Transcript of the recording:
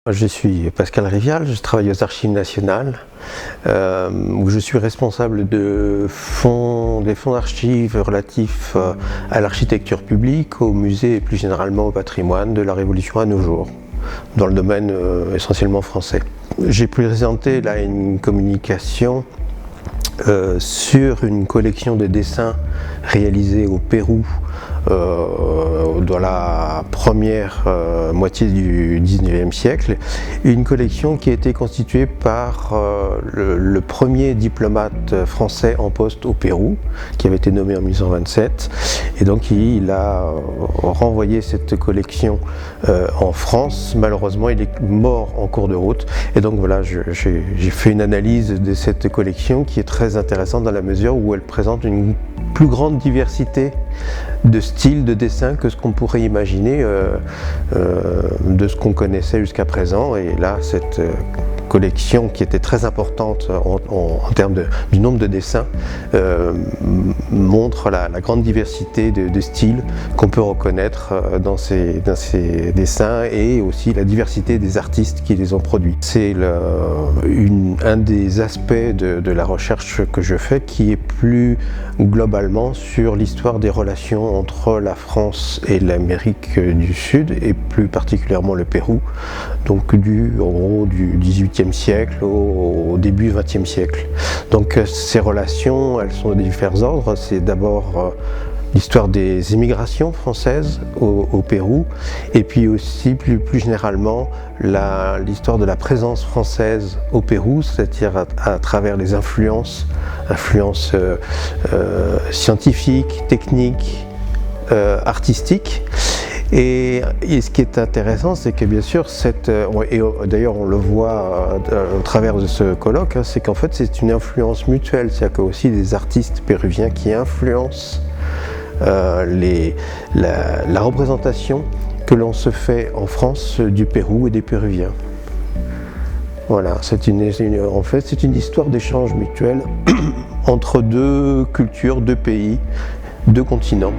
Je suis Pascal Rivial, je travaille aux Archives nationales, où je suis responsable des fonds d'archives relatifs à l'architecture publique, aux musées et plus généralement au patrimoine de la Révolution à nos jours, dans le domaine essentiellement français. J'ai présenté là une communication sur une collection de dessins réalisés au Pérou dans la première moitié du XIXe siècle, une collection qui a été constituée par le premier diplomate français en poste au Pérou, qui avait été nommé en 1927, et donc il a renvoyé cette collection en France. Malheureusement, il est mort en cours de route, et donc voilà, j'ai fait une analyse de cette collection qui est très intéressante dans la mesure où elle présente une plus grande diversité de styles de dessin que ce qu'on pourrait imaginer de ce qu'on connaissait jusqu'à présent. Et là, cette collection qui était très importante en termes du nombre de dessins montre la grande diversité de styles qu'on peut reconnaître dans ces dessins, et aussi la diversité des artistes qui les ont produits. C'est un des aspects de la recherche que je fais, qui est plus globalement sur l'histoire des relations entre la France et l'Amérique du Sud, et plus particulièrement le Pérou, donc en gros du XVIIIe siècle au début XXe siècle. Donc ces relations, elles sont de différents ordres. C'est d'abord l'histoire des émigrations françaises au Pérou, et puis aussi plus généralement l'histoire de la présence française au Pérou, c'est-à-dire à travers les influences scientifiques, techniques, artistiques. Et ce qui est intéressant, c'est que bien sûr, et d'ailleurs on le voit au travers de ce colloque, c'est qu'en fait c'est une influence mutuelle, c'est-à-dire qu'il y a aussi des artistes péruviens qui influencent la représentation que l'on se fait en France du Pérou et des Péruviens. Voilà, en fait c'est une histoire d'échange mutuel entre deux cultures, deux pays, deux continents.